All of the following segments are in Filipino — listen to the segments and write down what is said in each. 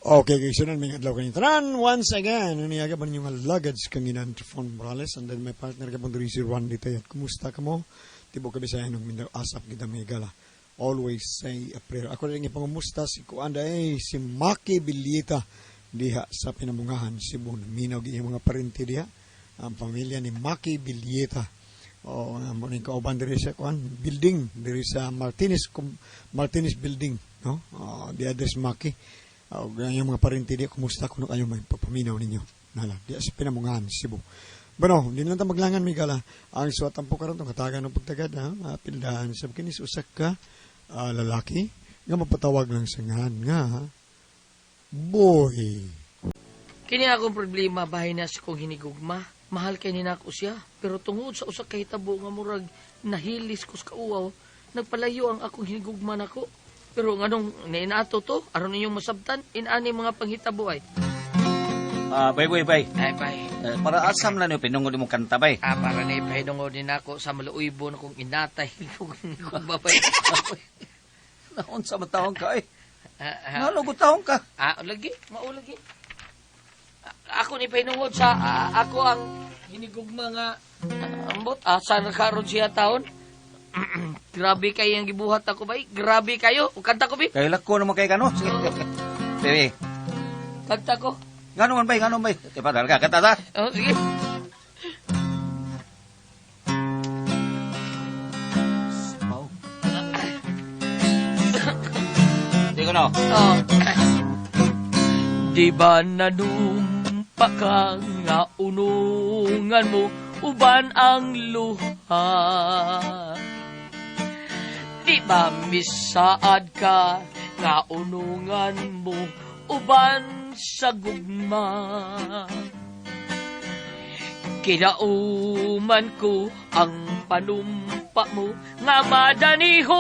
Okay, guys, yun may adlaw kanina. Tanan, once again, naniyaga ba ninyong alagad sa kanginan Trifon Morales, and then my partner ka pong si Juan dito. Kumusta ka mo? Tibo ka bisayan ng Mindanao asap kita may gala. Always say a prayer. Ako rin ipangumusta si Kuanda si Maki Bilieta diha sa Pinamungahan, Cebu. Minaw yung mga parente diha. Ang pamilya ni Maki Bilieta. O muna yung kauban diri sa building, diri sa Martinez building. No? The address Maki. Yung mga parente diya, kumusta kung kayo may papaminaw ninyo. Nala, diya sa Pinamungahan, Cebu. Bueno, hindi lang tayo maglangan, Migala. Ang suwatan po karon itong katagan ng pagtagad, pildahan sa kinis usak ka, lalaki, nga mapatawag lang sa nga, boy. Kini akong problema, bahay na si kong hinigugma. Mahal kay ninako siya. Pero tungod sa usak kay tabo nga murag nahilis ko sa kauaw, nagpalayo ang akong hinigugma nako. Pero nganong nainato to, aron ninyong masabtan, inani mga panghitabo ay. Bay. Ay, bay. Para asam lang yung pinungod mong kanta, bay. Para na ipahinungod din ako sa maluibo na kong inatay kung babay. Naon sa matawang ka, eh. Nalugot taong ka. Lagi, maulagi. Ako ni pahinungod sa ako ang hinigugma nga ambot. Sa nakaroon siya taon. Grabe kayo yung gibuhat ako, bay. Grabe kayo. Kanta ko, bay. Kaya lako naman kayo kano. Sige. Bebe. Kanta ko. Gano'n bay. Padahal ka, kanta ta. Sige. Wow. Hindi ko no. Di ba nanumpa ka nga unungan mo, uban ang luha? Di ba misaad ka nga unungan mo, uban sa gugma? Kinauman ko ang panumpa mo nga madanihon.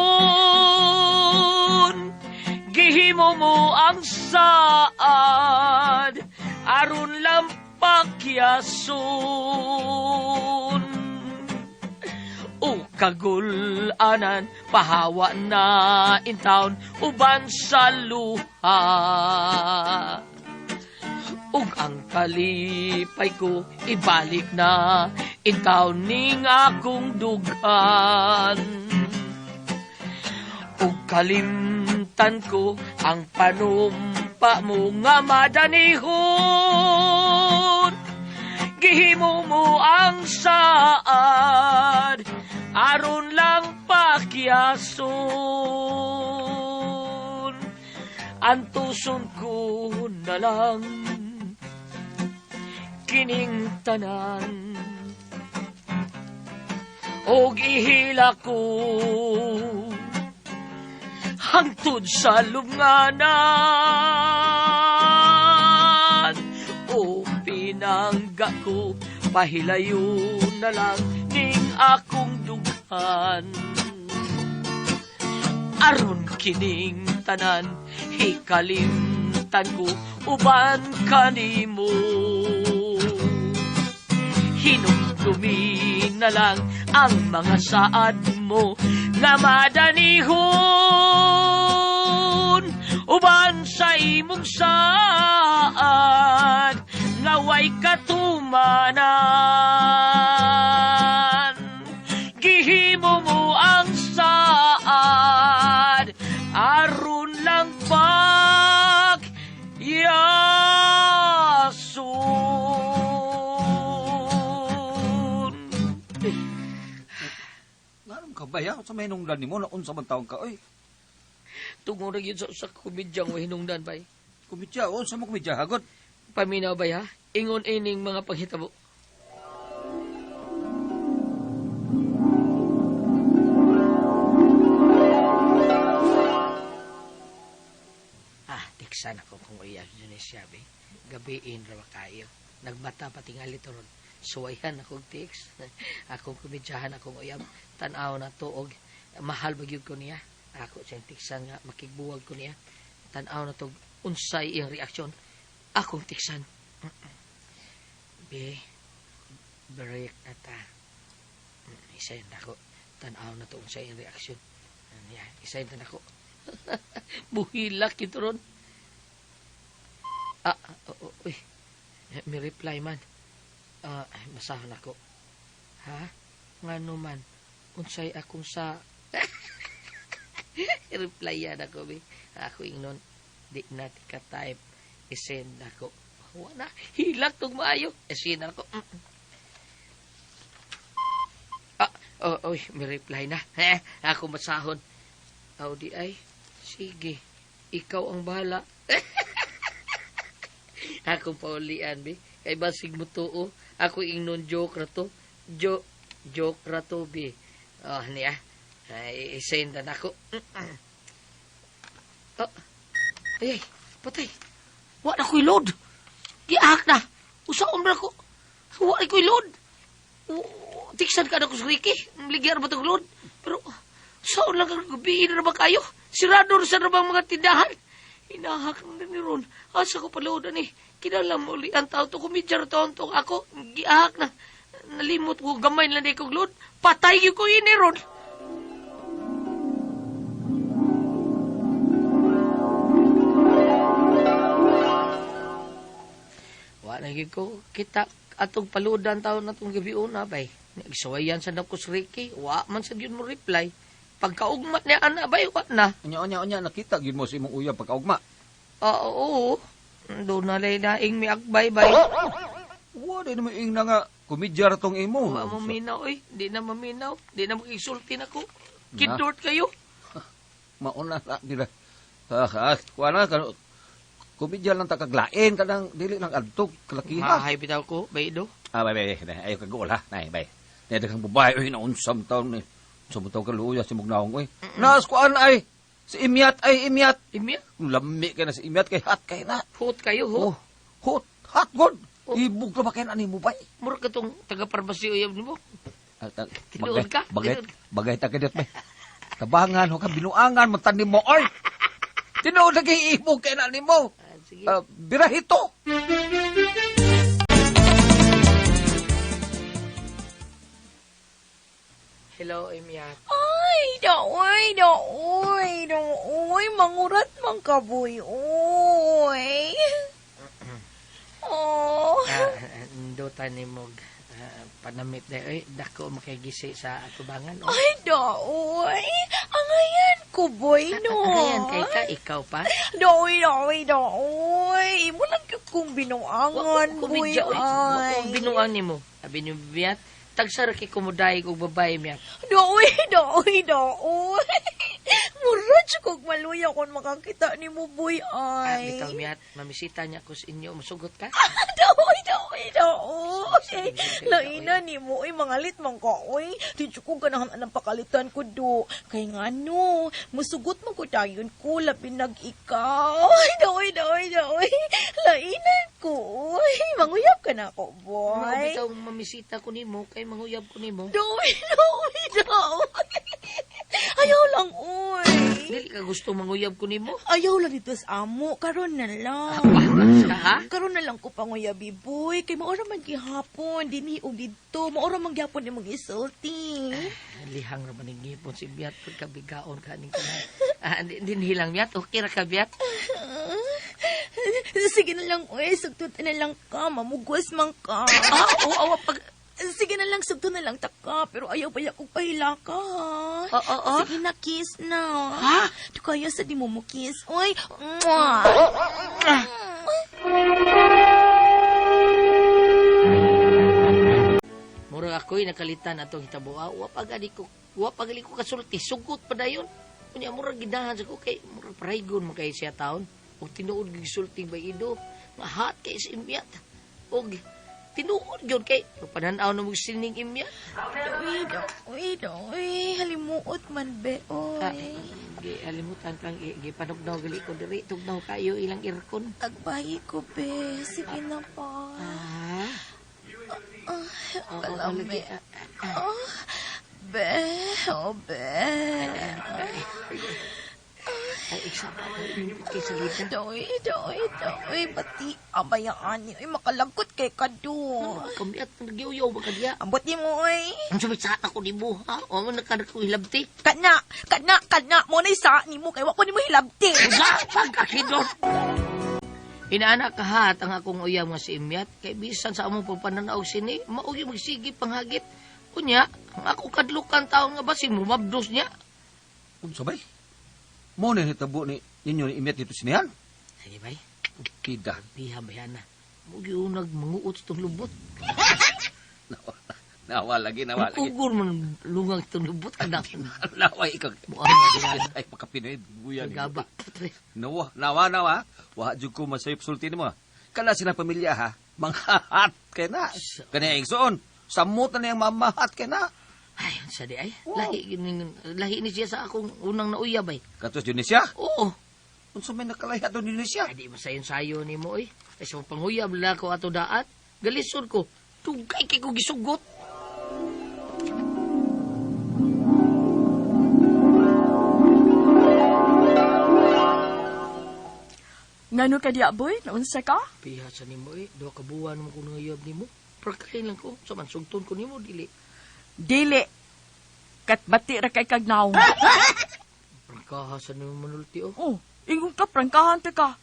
Gihimo mo ang saad aron lang pakyason. O kagulanan pahawa na in town uban sa luha. Ug ang kalipay ko ibalik na in town ning akong dugan. Ug kalimtan ko ang panumpa mo nga madanihon. Gihimo mo ang saad aron lang pakyason. Antuson ko na lang kining tanan og ihila ko hangtod sa lubnganan. O pinangga ko pahilayo na lang ning akong dughan. Aron kining tanan hikalimtan ko uban kanimo. Hinumdumi na lang ang mga saad mo nga madanihon uban sa imong saad nga way katumanan. Gihimo mo ang saad aron lang pakyason. Ganun ka ba ya? Sa may hinungdan ni mo, naon sa bantawang ka, oy. Tungo na yun sa kumidyang way hinungdan, bay. Kumidya, o sa mo kumidya, hagot. Paminaw, bay, ha? Ingon ining mga panghitabo. Tiksan ako kung uyag yun siya, bay. Gabiin raw kayo. Nagbata pati nga lito ron. Suwayan akong tiks. Akong kumidyahan akong uyab. Tanaw na to og mahal bagyod ko niya. Ako siyang tiksan nga makigbuwag ko niya. Tanaw na to unsay iyang reaksyon. Akong tiksan. Be, break na ta. Isayin na ko. Tanaw na to unsay iyang reaksyon. Isayin na ko. Buhilak ito ron. Uy, may reply man. Masahon ako. Ha? Ngano man? Unsay akong sa... reply yan ako, be. Ako ingnon, di na ka type. I-send ako. Wala, hilak tong maayo. I-send ako. May reply na. Ako masahon. Di ay. Sige. Ikaw ang bahala. Ako paulian, be. Kay basig mo to, Ako ingnon joke ra to. Joke ra to, be. Niya. I-send na ako. Ay, patay. Wala ko'y load. Giahak na. Usaon ba ko? Wala ko'y load. Tiksan ka na ko sa Ricky. Ligyan ba itong load? Pero, saan lang ang gabihin na ba kayo? Sirado sa na bang mga tindahan? Inahak na ni Ron. Asa ko palood ni. Kinalam mo ulit ang tao to. Kumidjar taon to ako. Giahak na. Nalimot ko. Gamay lang na ikong load. Patay ko ini Ron. Wala ko. Kita atong paludan taon na itong gabi una, bay. Nagsawayan sa nakos Ricky, wa man sa yun mo reply. Pagkaugma niya, ana, bay, wa na. Anya, nakita, gid mo si imong uyab pagkaugma. Oo. Doon na lay naing mi akbay, bay. Wa, di naman ing na nga, kumidyar tong imo. Wa maminaw, Di na maminaw. Di na mag-isulti na ko. Kidort kayo. Mauna na, di na. Wala ka, kumidyar lang takaglain, kanang dili lang adtog, kalakiha. Mahay bitaw ko, bay, do. Bay, ayaw kagol ha, bay. Nedakang babae, naunsam taon ni. Sumutaw ka luya, si Mugnaong ko Naas ko ay, si Imyat. Imyat? Lami ka na si Imyat, kay hot kay na. Hot kayo, ho? Hot, god. Ibog na ba kayo na ni mo, bay? Mura ka tong taga-parbasi uyab ni mo. Tinuod ka? Bagay ta kadit, bay. Tabangan, ho ka, binuangan, matanim mo, ay. Tinuod na kay ibog kay na ni mo. Sige. Birahito. Hello, Imyat. Ay, daoy, mangurat mang kaboy, oy. Oh. Nduta ni mo panamit na, dako makigisi sa atubangan. Ay, daoy. Angayan ko, boy, no. Angayan kay ka, ikaw pa? Daoy. Imo lang kong binuangan, boy, ay. Binuang ni mo. Sabi niyo, Imyat, tagsara kay kumuday kong babae, Imyat. Daoy. Murad kog maluya kung makakita ni mo, boy, ay. Bitaw, Imyat, mamisita niya ko sa inyo, masugot ka? Daoy. Laina ni mo, mangalit man ka, oy. Tidyo ko ganahan ang pakalitan ko do. Kay nga no, musugot mo ko dayon ko, lapin nag-ikaw. Daoy. Lainan ko, oy. Manguyap ka na ako, boy. Bitaw, mamisita ko ni mo, kay manguyab ko ni mo. Daoy. Ayaw lang, oy. Dili ka gusto manguyab ko ni mo? Ayaw lang dito sa amo, karon na lang. Ha? Karon na lang ko panguyabi, boy. Kay maura man gihapon, dinhi og didto, maura man gihapon imong isulti. Lihang ra man gipon si Biat pag kabigaon ka ning kana. Dinhilang Biat, okay ra ka Biat? Sige na lang, oy, sugtod na lang ka, mamugwas man ka. Pag Sige na lang, sugto na lang taka, pero ayaw pa akong pahila ka, ha? Oo. Sige na, kiss na. Ha? Di kaya sa di mo mo kiss, oy. Mwah! Murag ako'y nakalitan atong hitabuha. Wa pagali ko kasulti. Sugot pa dayon. Kunya murag gidahan sa ko kay murag paraygon mo kay siya taon. Og tinuod gisulti ba ido. Mahat kay si Imyat. Og tinuod yun kay pananaw na mong sining Imyat. Oy, halimuot man, be, oy. Alimutan kang gipanugnaw gali ko diri. Tugnaw kayo ilang irkon. Agbayi ko, be. Sige na pa. Kalami. Be. Ay, isa pa ko inimpit kay salita. Doy. Bati, abayaan niyo. Ay, makalagot kay Kado. Kamiat, nagyaw-yaw ba ka diya? Ambot niyo mo, oy. Ang sumisat ako ni mo, ha? O, nagkanak ko hilabti. Kana. Mo na isa ni mo. Kaya wako ni mo hilabti. Usa, pagkakidot. Inaana kahat ang akong uyab nga si Imyat, kay bisan sa among pagpananaw sini, maugi magsigi panghagit. Kunya, ang akong kadlukan taon nga ba si mumabdos niya? Sabay. Mo na hitabo ni ninyo ni Imyat dito sinihan. Sige bay, Kida. biha bayana. Mugi unag manguot itong lubot. Nawa lagi. Ugur man lungang itong lubot. Anak, Nawa ikaw. buwan na dinana. Ay, pakapinoy. Buyan. Gaba. Nawa. Wa jud ko masayop sulti mo. Kana sila pamilya ha. Manghahat kay na. Kanya igsoon. Samot na niyang mamahat kay na. Ay, sa di ay. Wow. Lahi ni siya sa akong unang nauyab ay. Katos yun ni siya. Oo. Unsa may nakalaya doon ni siya. Ay, di masayon-sayo ni mo eh. Ay, sa panguyab na ako ato daat. Galisod ko. Tugay kay ko gisugot. Ngano ka diya, boy? Naunsa ka? Piha sa nimo eh. Doa ka buwan mo kung nanguyab ni mo. Prakay lang ko. Sa mansugton ko ni mo, dili. Dili. Katbati ra kay kagnaw. Prangkaha sa nimo manulti oh. Oh, ingon ka, prangkahan te ka.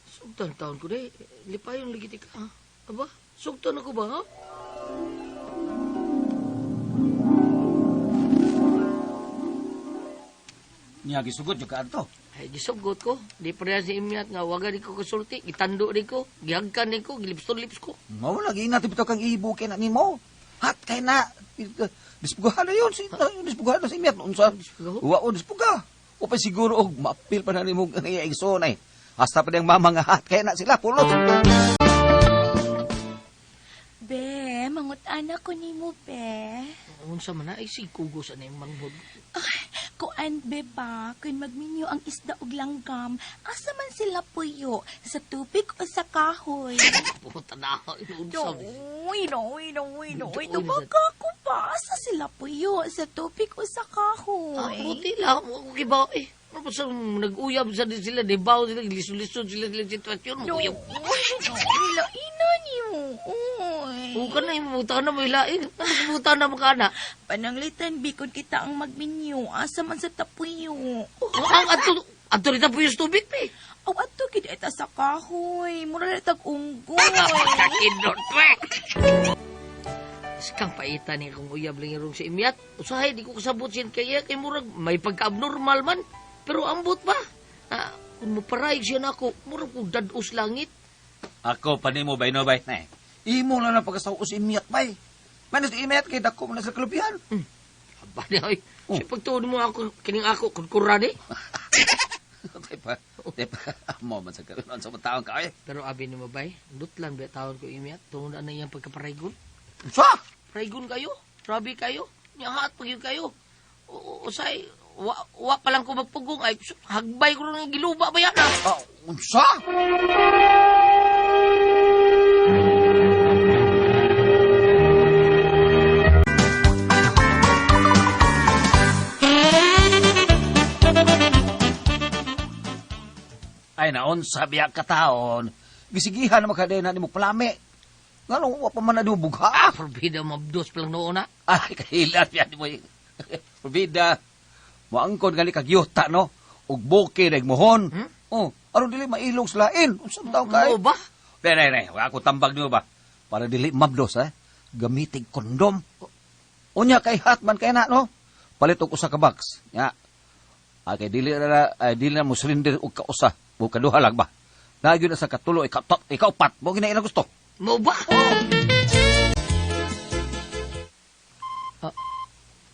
Sugtan taon ko de. Lipayon ligiti ka. Ha? Aba, sugtan ako ba ha? Niya gisugod jud ka adto. Ay, gisugot ko. Di pareha si Imyat nga. Waga di ko kasulti. Gitando di ko. Gihagkan di ko. Gilips-lips ko. Mao lagi na bitaw kang ibo kay na nimo. Hat kay na. Dispugahan na yun. Dispugahan na si Imyat. Unsa? Dispugahan? Wa o dispuga. O pa siguro og maapil pa na nimo ang igsoon ay. Hasta pa diyang mama nga hat kay na sila pulot. Be, mangut anak ko ni mo, be. Unsa man na. Ay, sigugos na yung manghod. Kuan, be ba, kung magminyo ang isda og langgam, asa man sila puyo? Sa tubig o sa kahoy? Pumunta na ako. Inuunsa. Noy. Doy, Tumaga ko ba? Asa sila puyo? Sa tubig o sa kahoy? Buti lang. Ako kibaw eh. Ano sa nag-uyab sa din sila. Dibaw sila. Lisod sila sitwasyon. Noy, ina niyo. Uy. Huwag ka na. Imubuta na mo ilain. Ano imubuta na mo ka na? Pananglitan, bikod kita ang magminyo. Asa man sa tapuyo. Ang ato rin po yung tubig pe. Aw, ato kita ita sa kahoy. Mura na tag-unggoy. Kakindot pe. Kang paita ni kung uyab lang yung sa Imyat. Usahay, di ko kasabot sin kaya kay murag may pagka-abnormal man. Pero ambot ba? Kung maparayag siya na ako, murag kong dados langit. Ako pa nimo bay no bay. Nay. Imo lang na pagkasaw si Imyat bay. Manas Imyat kay dako man sa kalupihan. Aba niya, oy. Siya pagtuon mo ako, kining ako, kurkura ni. Tepa, mo man sa kalupihan sa taong ka ay. Pero abi ni mo bay, dutlan ba taon ko Imyat? Tungod na iyang pagkaparaygon. Sa? Paraygon kayo? Grabe kayo? Nyahat pag yun kayo. Usay, wa pa lang ko magpugong. Ay, hagbay ko rin giluba ba yan ah? Unsa? Ay naon sabiya ka taon. Gisigihan na makadena ni mo palami. Ngano wa pa man na bugha. Forbida mabdos pa lang noon na. Ay kahilat yan mo. Forbida. Moangkon gali kag yuta no. Ug buki reg mohon. Oh, aron dili mailong sa lain. Unsa taw kay? Oo ba? Dere, wa ako tambag niyo ba? Para dili mabdos gamitig kondom. Unya kay hatman kay na no. Palit og usa ka box. Ya. Kay dili na mo silinder og kausa. O kaduha lang ba? Nagyo na sa katulo ikaw pat. Mo gina ila gusto. Mo ba?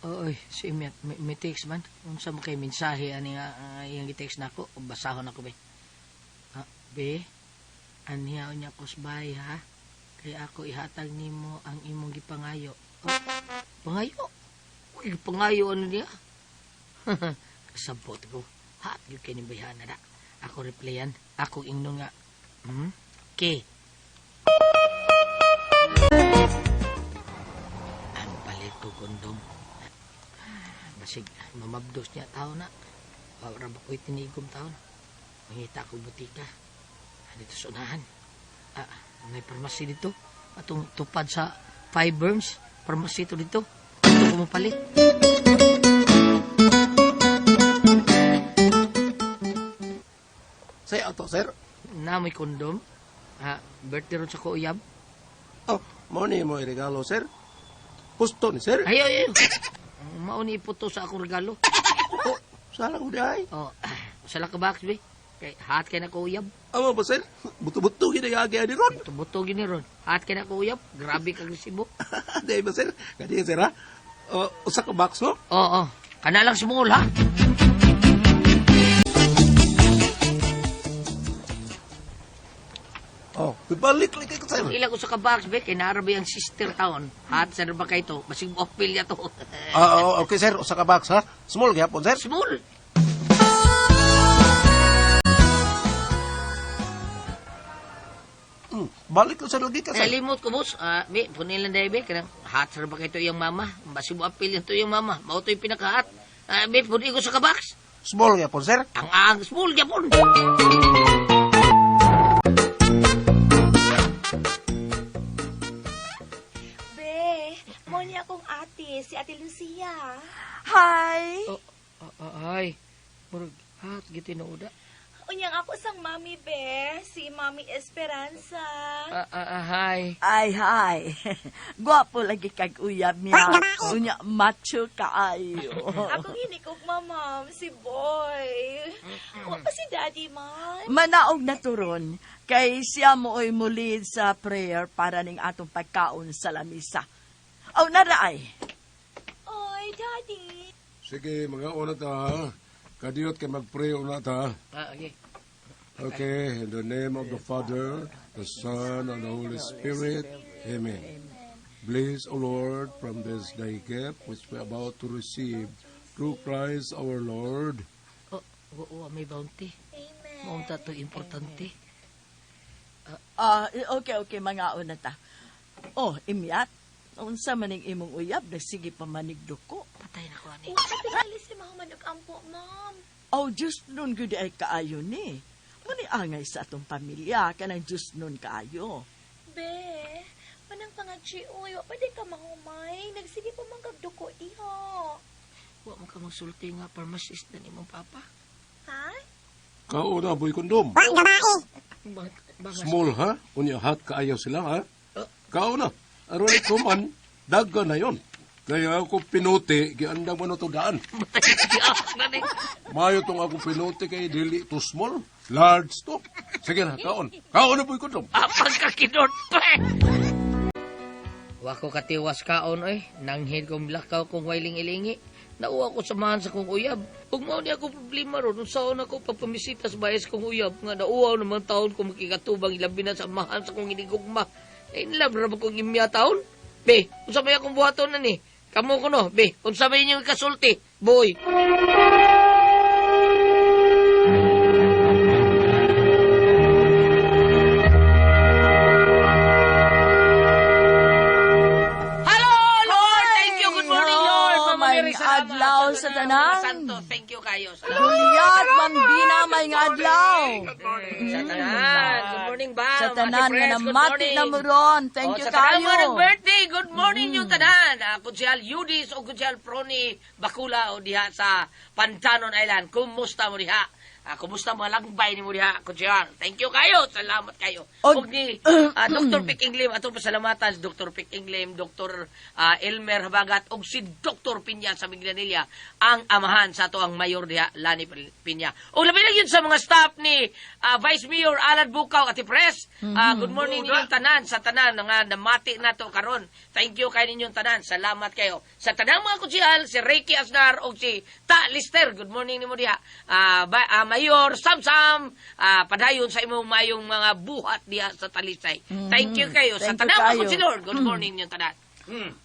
Oy, si Imyat, may text man. Unsa mo kay mensahe ani nga iyang gi-text nako, basahon ako be. Be, aniya unya kusbay ha. Kay ako ihatag nimo ang imong gipangayo. Pangayo? Uy, pangayo ano niya? Kasabot ko. Ha, yung kinibayhan na da. Ako replyan. Ako ingno nga. Ke. Ang palit ko kondom. Basig, mamabdos niya tao na. Wala ba ko'y tinigom tao na. Mangita ko butika. Dito sa unahan. May parmasi dito. Atong tupad sa 5 berms. Parmasi ito dito. Ito ko mapalit. Say auto, sir. Na may kondom. birthday ron sa ko uyab. Oh, mo ni mo regalo, sir. Pusto ni, sir. Ayo. Mauni iputo sa akong regalo. Oh, salang uday. Oh, sala ka box be. Kay hat kay na ko uyab. Amo ba, sir? Buto-buto ginagagi ni Ron. Tubuto gini ron. Hat kay na ko uyab. Grabe ka agresibo. Di ba, sir? Kadi, sir, ha? Usa ka box, no? Oo. Kana lang small ha. Oh, balik lagi ko, sir. Ilang ko sa ka-box be kay naarabi ang sister town. Hat sa ba kay to? Basig mo pilya to. Okay, sir. Usa ka box, ha? Small gyapon, sir. Small. Balik ko, sir, lagi ka, sir. Limot ko boss. Be, punin lang dahil be. Kanang hat sa ba kay to yung mama. Basig mo pilya to yung mama. Mao to yung pinaka-hat. Be, punin ko sa ka-box. Small gyapon, sir. Ang small gyapon. Be, mo niya akong ate, si Ate Lucia. Hi! Ay. Murag hat giti na uda. Unyang ako sang mami, be, si Mami Esperanza. Hi. Ay, hi! Gwapo lagi kag uyab niya. Unya, macho kaayo. Akong hinikog mamam, si Boy. O pa si Daddy, man? Manaog na turon, kay siya mo ay mulid sa prayer para ning atong pagkaon sa lamisa. Aw, naraay! Oy, Daddy. Sige, mga una ta, ha? Kadiyot kay mag-pray una ta. Okay. Okay, in the name of the Father, the Son, and the Holy Spirit. Amen. Bless, O Lord, from this day gift which we are about to receive through Christ our Lord. May bounty. Amen. Maunta to importante. Okay, mga una ta. Oh, imyat. Unsa maning imong uyab, sige pa manigdo ko. Patay na ko ani. O, sa tingali si Mahaman ampo, ma'am. Oh, just nun gud ay kaayo ni. Muni angay sa atong pamilya, kanang just nun kaayo. Be, manang pangagsi, uy, wa pa di ka mahumay. Nagsige pa manggagdo ko, iho. Wa mo ka magsulti nga pharmacist na imong papa. Ha? Kauna, boy kondom. Banga Small, ha? Unya hat kaayaw sila, ha? Oh. Kauna, aron ko man, daga na yon. Kaya ako pinuti, giandang mo na to daan. matay siya na ni. Mayo tong ako pinuti kay dili to small, large to. Sige na, kaon. Kaon na boy kondom. Pagkakinot pa eh. Wako katiwas kaon oy. Nanghid kong lakaw kong wailing-ilingi. Nauwa ko samahan sa kong uyab. Kung mao ni ako problema ron, saan ako pagpamisita sa bayas kong uyab. Nga nauwa naman taon kong makikatubang ilabi na samahan sa kong inigugma. Eh, nilabra ba kong imya taon? Be, unsa may akong buhaton na ni? Kamu ko no, be, unsa may inyong kasulti? Boy. Hello, Lord! Thank you. Good morning, Lord. Mama may Mary, salamat. adlaw sa tanan. Santo, thank you kayo. Salamat. Juliet, Mambina, may adlaw. Sa tanan. Good morning, ba? Sa tanan nga namati na mo ron. Thank you Sa tanan mo kayo. birthday. Good morning yung tanan. Kunsihal Yudis o Kunsihal Proni Bakula o diha sa Pantanon Island. Kumusta mo diha? Kumusta mga langbay ni mo diha, Kunsihal? Thank you kayo. Salamat kayo. Og- Og ni Dr. Pikinglim, atong pasalamatan si Dr. Pikinglim, Dr. Elmer Habagat, og si Dr. Pinya sa Miglanilla, ang amahan sa ato ang mayor diha, Lani Pinya. O labi na yun sa mga staff ni Vice Mayor Alan Bukaw at Press. Good morning ninyong tanan, sa tanan nga namati na to karon. Thank you kay ninyong tanan. Salamat kayo. Sa tanang mga kutsihal, si Ricky Asnar o si Ta Lister. Good morning ni mo diha. Mayor Sam, padayon sa imong mayong mga buhat diha sa Talisay. Thank you kayo. Sa Thank you tanang mga kayo. kutsilor, good morning ninyong tanan.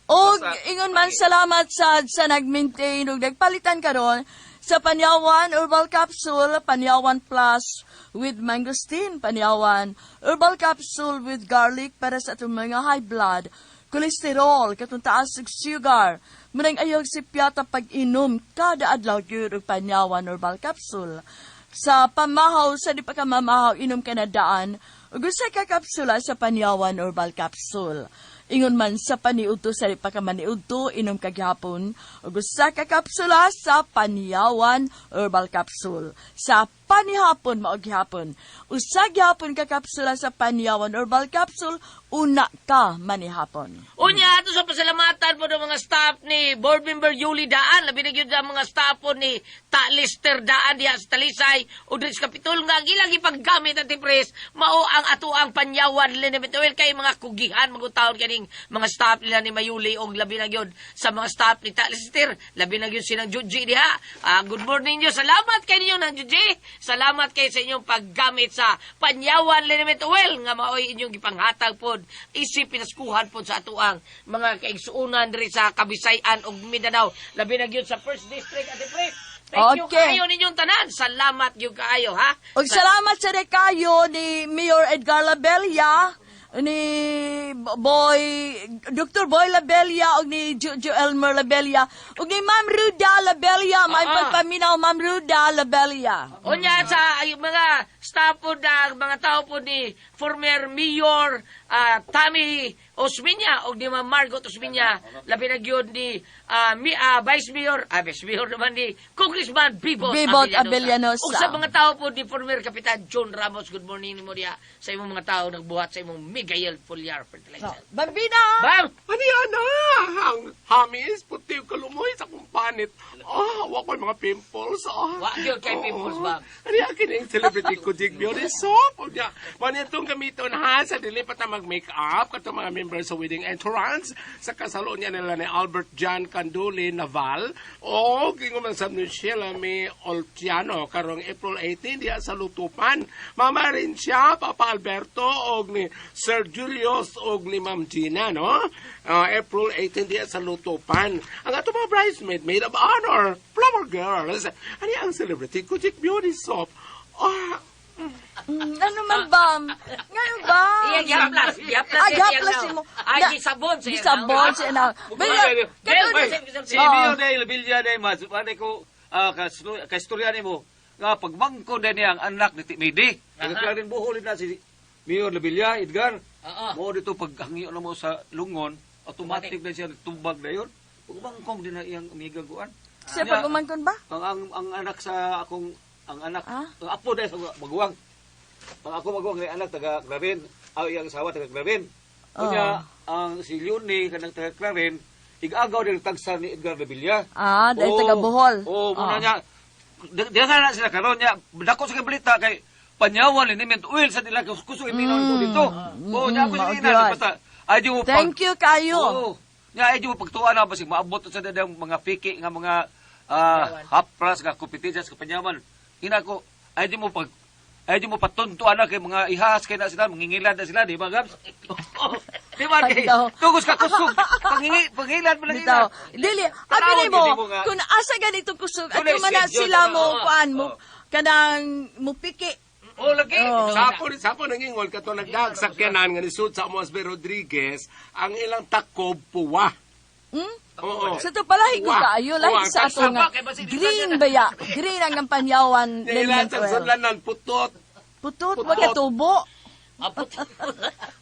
Og ingon man salamat sa nag-maintain ug nagpalitan karon sa Panyawan Herbal Capsule, Panyawan Plus with mangosteen, Panyawan Herbal Capsule with garlic para sa atong mga high blood, cholesterol, katong taas og sugar. Munang ayog si piyata pag-inom kada adlaw gyud og Panyawan Herbal Capsule. Sa pamahaw, sa di pa ka mamahaw, inom ka na daan, ug usa ka kapsula sa Panyawan Herbal Capsule. Ingon man sa paniudto sa pagkamaniudto inom kaghapon ug usa ka kapsula sa Panyawan Herbal Capsule. Sa panihapon mao gihapon. Usa gihapon ka kapsula sa Panyawan Herbal Capsule, una ka manihapon. Unya, ato sa pasalamatan po ng mga staff ni Board Member Yuli Daan, labi na yun ang mga staff po ni Ta Lister Daan diha sa Talisay, o Dres Kapitol nga, ilang ipaggamit at tipres, mao ang ato ang Panyawan Liniment Oil, kay mga kugihan, magutahon kaning mga staff nila ni Mayuli, o labi na yun sa mga staff ni Ta Lister, labi na yun sinang Juji diha. Good morning nyo, salamat kay ninyo ng Juji, salamat kay sa inyong paggamit sa Panyawan Liniment Oil, nga maoy inyong ipanghatag po isip pinaskuhan po sa atuang mga kaigsuunan diri sa Kabisayan ug Mindanao, labi na gyud sa First District at Press. Thank you Okay. kayo ninyong tanan. Salamat gyud kaayo ha. Ug salamat sa kayo ni Mayor Edgar Labella, ni Dr. Boy Labella, ug ni Jojo Elmer Labella, ug ni Ma'am Ruda Labella, may pagpaminaw Ma'am Ruda Labella. Unya sa mga staff po na mga tao po ni former Mayor Tammy Osmeña o ni Ma'am Margot Osmeña, labi na gyud ni Vice Mayor naman ni Congressman Bibot Abellanosa. O sa mga tao po ni former Kapitan John Ramos, good morning ni Moria sa imong mga tao nagbuhat sa imong Miguel Foliar Fertilizer. Bambina! Bam! Ano ang hamis, puti kalumoy sa kumpanit. Wako yung mga pimples. Wa gyud kay pimples, Bam. Ano yung kining celebrity ko, Jig Beauty Soap? Manitong gamiton ha, sa dilipat na mag-makeup, kato mga members sa wedding entrance, sa kasalo niya nila ni Albert John Candule Naval, o ginguman sa Michelle May Oltiano, karong April 18, diya sa Lutupan. Mama rin siya, Papa Alberto, o ni Sir Julius, o ni Ma'am Gina, no? April 18, diya sa Lutupan. Ang ato mga bridesmaid, maid of honor, flower girls. Ano ang celebrity ko, Jig Beauty Soap? Ano man, Bam? Ngayon ba? Gihaplas mo. Gisabon sa Gisabon siya na. Si Emilio Day, Labilla Day, mas, ano ko, kaistorya ni mo, nga pagmangko din niya ang anak ni Timidi. Kaya rin buholin na si Mayor Labilla, Edgar. Mo dito paghangiyo na mo sa lungon, automatic na siya tumbag na yun. Pagmangkong din na iyang umigagawan. Siya pag-umangkon ba? Ang anak sa akong, ang apo dahil sa maguwang. Ang ako maguwang na anak taga Clarin, iyang asawa taga Clarin. Kanya, ang si Leonie, kanang taga Clarin, igagaw din tagsa ni Edgar Labilla. Dahil taga Bohol. Muna niya, di na sila karon niya, dako sa balita kay Panyawan, liniment oil sa nila, kusog iminaw ito dito. Niya ako sinina, basta, thank you kayo. Niya, ay di mo pagtuwa na, basig maabot sa dadang mga piki, nga mga hapras, nga kompetensya sa Panyawan. Ina ko, ay di mo patuntuan na kay mga ihas kay na sila, mangingilad na sila, di ba, Gabs? Di ba, kay tugos ka kusog, pangingilad mo lang ina. Dili, abili mo, kung asa ganito kusog, at kung mana sila mo, paan mo, kanang mupiki. Lagi. Sapon nangingol kato nagdagsakyanan nga ni Sud sa Mosbe Rodriguez ang ilang takob puwa. Sa ito pala, higo kaayo. Lahat sa ato nga. Green ba ya? Green ang Panyawan. Ilan sa sulanan, putot. Putot, wag katubo.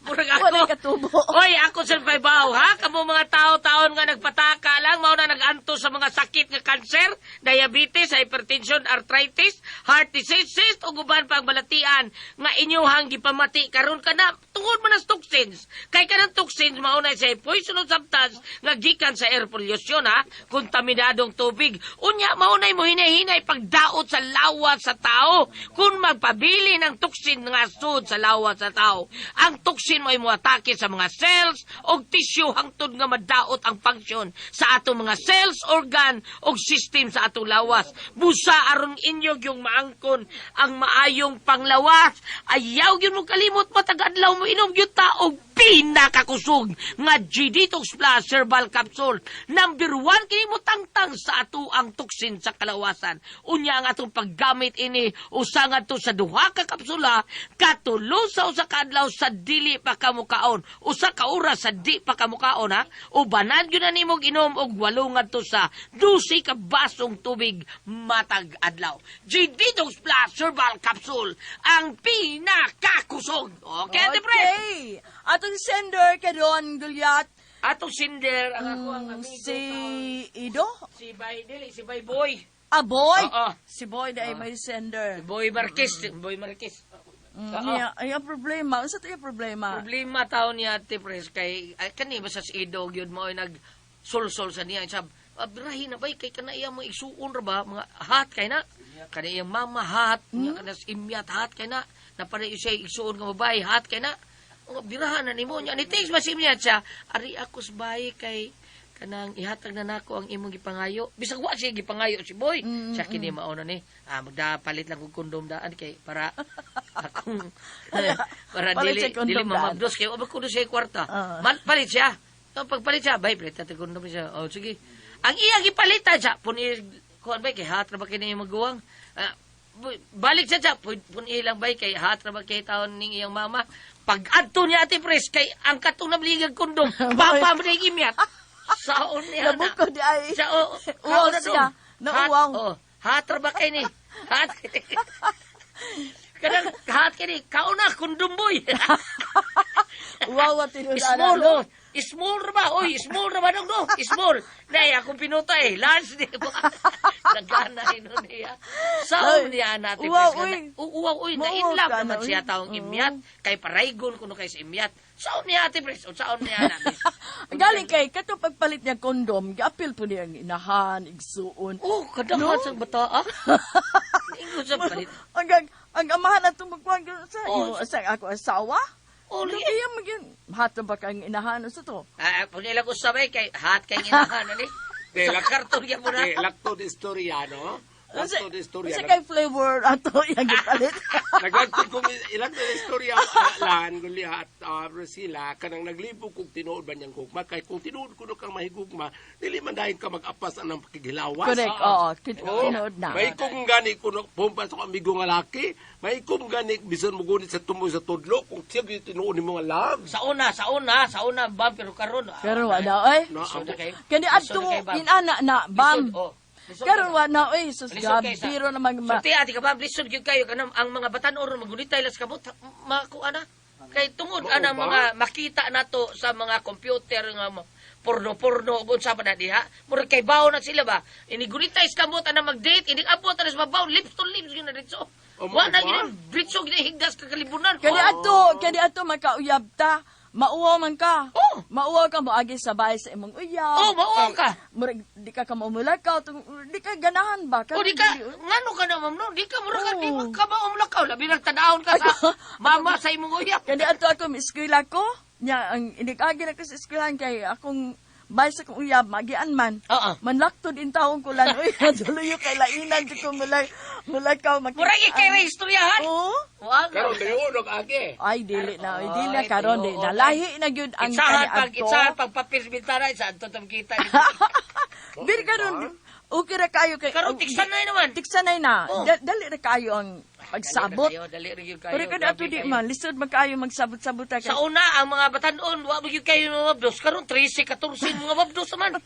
Murag Wala ako. katubo. Oy, ako sa paybaw, ha? Kamo mga tao-taon nga nagpataka lang, mao na naganto sa mga sakit nga cancer, diabetes, hypertension, arthritis, heart disease, cyst, o guban pang balatian, nga inyuhang gipamati karon ka na, tungod man as toxins. Kay kanang toxins, mao na sa poisonous substance, nga gikan sa air pollution, ha? Kontaminadong tubig. Unya, mao na mo hinay-hinay pagdaot sa lawas sa tao. Kung magpabili ng toxin nga sud sa lawas sa tao, ang toxin mo ay muatake sa mga cells o tissue hangtod nga madaot ang function sa atong mga cells, organ o system sa atong lawas. Busa aron inyo yung maangkon ang maayong panglawas. Ayaw yun mo kalimot matagadlaw mo inom yun taog pinakakusog nga G-Detox Plus Herbal Capsule. Number 1 kini mo tangtang sa ato ang toxin sa kalawasan. Unya ang atong paggamit ini usangan to sa duha ka kapsula katulo sa usa ka adlaw sa dili pa kamukaon. Usa ka oras sa di pa kamukaon, ha? Ubanan gyud na nimog inom og 8 ngadto sa 12 ka basong tubig matag adlaw. G-Detox Plus Herbal Capsule ang pinakakusog. Okay, Ate Pre? Ato atong sender karon gulyat Atong sinder, ang ako ang amigo si Ido. si Bay, dili, si Bay Boy. Boy. Oo. Si Boy na ay may sender. Boy Marquez, Boy Marquez. Ay, ang problema. Unsa to yung problema? Problema taon niya, Ate Pres, kay, kani ba sa idog yun mo, ay nag-sol-sol sa niya, sab, birahin na ba, kay kana iya mga isuon ra ba, mga hat, kay na, kana iyang mama hat, kana imyat hat, kay na panay siya isuon nga babae, hat, kay na, birahan na ni mo niya, ni thanks ba si imyat siya, ari ako sa bahay, kay, kanang ihatag na nako ang imong gipangayo. Bisag wa siya gipangayo si Boy. Siya kini mauna ni. Magdapalit lang og kondom daan kay para akong para Palit dili siya kondom dili mamabdos kay wa kuno siya kwarta. Palit siya. So pagpalit siya, bay palit ta kondom siya. Oh sige. Ang iya gipalitan siya puni kuan bay kay hatra ba kini maguwang. Balik siya puni lang bay kay hatra ba kay taon ning iyang mama. Pag adto niya Ate Pres kay ang katong nabligag kondom, papa mo na imyat. Saon niya na. Nabukod ay. Siya, Uwaw siya. Nauwaw. Hat ba kayo ni? Hat. Kanang hat kayo ni. Kauna, kundum boy. Uwaw at tinulala. Small, oh. Small ra ba? Oy, small ra ba nung no? Small. Nay, akong pinuta eh. Large di ba? Nagana ino niya. Saon niya natin. Uwaw, uy. Uwaw, uy. Na-inlove naman siya taong imyat. Kay paraygon kuno kay sa imyat. Saon niya ate Pres? O saon niya natin? Galing kay kato pagpalit niya kondom, gi-appeal po niya ang inahan, igsuon. Oh, kadahan sa bata ah. Ingo sa palit. Ang amahan na tumagwag sa sa ako asawa. Oh, Hindi iya maging hato ba kang inahan sa to? Punila ko sabay kay hat kay nginahan ani. Sa karton ya mo na. Lacto de Historiano. Lacto de Sa Historiano. kay flavor ato yung gipalit. Nagagtod ko ilang na istorya lan gulihat sila kanang naglibog kog tinuod ba niyang gugma kay kung tinuod kuno kang mahigugma dili man dayon ka magapas anang pakigilawas. Correct, oo. Tinood na. May kung gani kuno pumpa sa amigo nga laki, may kung gani bisan mo gunit sa tumo sa tudlo kung siya gyud tinuod nimo nga love. Sa una bam pero karon. Pero wala oy. Lisod na kay. Kani adto inana na bam. Lisod Karon wala oy sus Lisod kay sa- gabiro na mag Sulti ati ka bam lisod gyud kayo kanang ang mga batan-or magunitay las kabot makuha na. Kay tungod anang mga makita nato sa mga computer nga porno ug unsa pa na diha. Murag kay bawo na sila ba. Inigunitay sa kamot ana mag-date, ini abot na sa babaw lips to lips gyud na dito. Wa na gyud britso gyud higdas ka kalibunan. kani ato makauyab ta. Mauwaw man ka. Oh. Mauwaw ka moagi sa bahay sa imong uyab. Oh, mauwaw ka. Murag di ka maumulakaw, di ka ganahan ba? O di ka, ngano ka na ma'am no? Di ka mura ka, di mo ka maumlakaw. Labi nagtanaon ka sa mama sa imong uyak. Kani ato ako eskwela ko. Nya ang inikagi na ko sa eskwelahan kay akong bahay sa kong uyab magian man. Oo. Manlakto din taong ko lan. Uy, duloy kay lainan di ko mulakaw makita. Mura kay may istoryahan. Oo. Wag. Karon dayon og agi. Ay dili na, ay dili na karon di. Nalahi na gyud ang Itsahan pag papirsbintara sa anto tam kita. Bir karon okay ra kayo kay Karon tiksanay naman. tiksanay na. Dali ra kayo ang pagsabot. Dali ra gyud kayo. Pero kada ato di man lisod man kayo magsabot-sabot kay. Sa una ang mga batanon, wa mo gyud kayo mga mabdos. Karon 13, 14 mga mabdos man.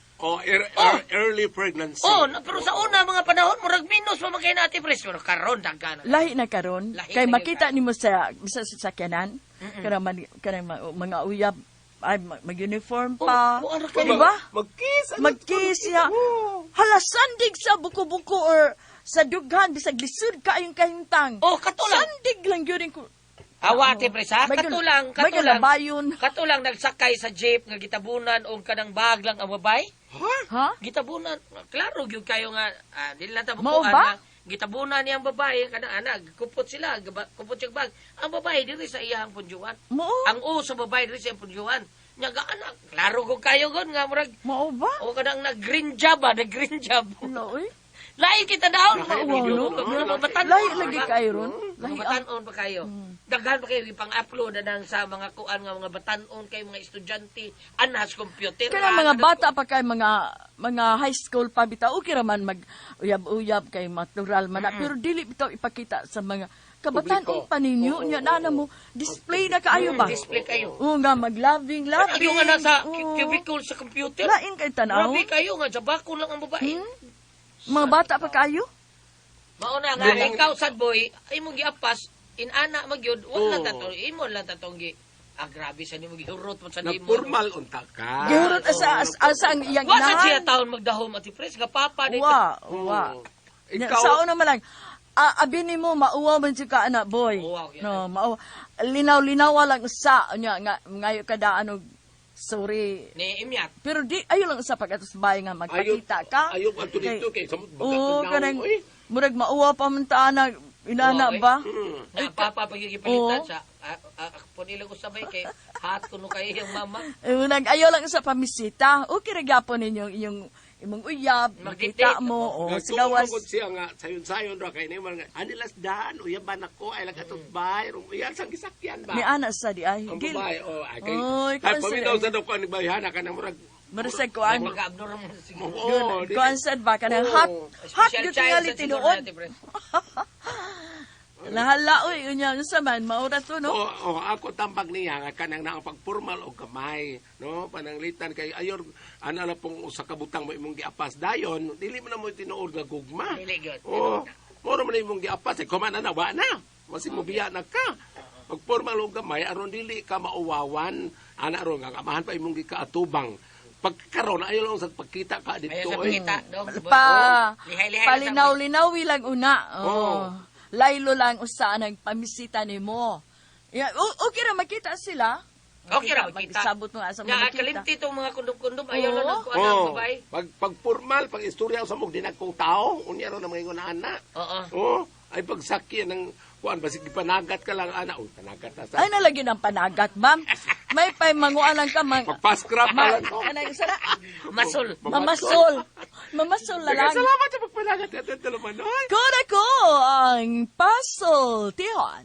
Early pregnancy. Oh, pero sa una mga panahon murag minus pa man kay natin pres, pero karon daghan. Lahi na karon Lahi kay na makita nimo sa sasakyanan kana mga uyab ay mag-uniform pa. ano Di ba? Mag-kiss. Mag-kiss ya. Hala sandig sa buko-buko or sa dughan bisag lisod kayong kahintang. Oh, katulang. Sandig lang gyud ko. Awate pres ha. Katulang. Bayon. Katulang nagsakay sa jeep nga gitabunan o kanang bag lang ang babay. Ha? Gitabunan. Klaro gyud kayo nga dili lang ta Mao bukuan ba? nga gitabunan niyang babae kanang anak kupot sila, kupot siyang bag. Ang babae diri sa iyang punjuan. Mo. Ang sa babae diri sa iyang punjuan. Nya ga anak, klaro ko kayo gon nga murag Mo ba? o kanang nag-green job nag-green job. Loy. Lain kita daon. Lahi lagi kayo ron. Lahi Batanon pa kayo. Daghan pa kayo ipang-upload na sa mga kuan nga mga batanon kay mga estudyante anas computer. Kana mga bata pa kay mga high school pa bitaw okay ra man mag uyab-uyab kay natural man pero dili bitaw ipakita sa mga kabataan pa ninyo nya na mo display na kaayo ba? Display kayo. Oo nga magloving Kayo nga nasa cubicle sa computer. Lain kay tanaw. Grabe kayo nga jabako lang ang babae. Mga bata pa kaayo? Mauna nga ikaw sad boy ay mong giapas inana magyud wala tato imo lang tatong gi grabe sa nimo gihurot mo sa nimo. Nagpormal unta ka. Gihurot asa ang iyang Wa sa siya inahan. taon magdahom Ate Pres nga papa dito. Wa. Ikaw, Sa una man lang, abi ni mo, mauwa man siya ka, anak, boy. Uwaw, yan. No, mauwa. Linaw-linaw lang sa, ngayon kada, sorry. Ni Imyat. Pero di, ayo lang sa pagkatos bahay nga magpakita ka. Ayaw ka dito kay samot Oo, bagat kanang, na. Oy. murag mauwa pa man ta na, inana ba? Na papa pagigipalitan sa po nila ko sabay kay hat kuno kay yung mama. Ayaw lang sa pamisita. Okay, regapon ninyo imong uyab, makita mo, o sigawas. Nagtungkol siya nga, sayon-sayon ra kay naman nga, anilas daan, uyaban ako, ay lagatubay, uyan sang gisakyan ba? Ni ana sa di ay. Ang Dil- babae, ay kay, Oy, ay consider- pamitaw sa daw ko, ni bayhana ka na murag, Marasag ko, Ay ano. mag-abnormal mo siguro. oo, di- Kuan ba ka na hot Special good child tingali sa siguro tinuod. Ate Pres. Lahala oy unya sa man maura to no. ako tambag niya, nga kanang naang pagpormal o kamay, no, pananglitan kay, ayor, ano na pong sa kabutang mo imong giapas dayon, dili mo na mo tinuod nga gugma. Dili gyud. Oo, moro man imong giapas, kumana na, wa na, masimubiya na ka. Pagpormal o kamay, aron dili ka mauwawan, ana aron nga amahan pa imong gikaatubang. Pagkaroon, ayaw lang sa pagkita ka dito. Ayo sa eh. pagkita dong. Lihay-lihay Palinaw-linawi lang una. Oh. Laylo lang usa nagpamisita nimo. Yeah, okay ra makita sila. Okay ra makita. Sabot mo nga sa Nga makita. kalimti tong mga kundom-kundom ayaw lang Oo. nagkuan ang Oh, babae. pag formal, pag istorya sa mong dinagkong tao, unya ro na mga ingon ana. Oo. Oh, ay pagsakyan ng kuan basig panagat ka lang ana, panagat na sa. Ay nalagi ng panagat, ma'am. May pay manguan lang ka mang Pagpaskrap pa lang. Ano yung sara? Masol. Mamasol. Mamasol na lang. Salamat sa pagpanagat natin, Talamanon. Kod ako ang puzzle, Tihon.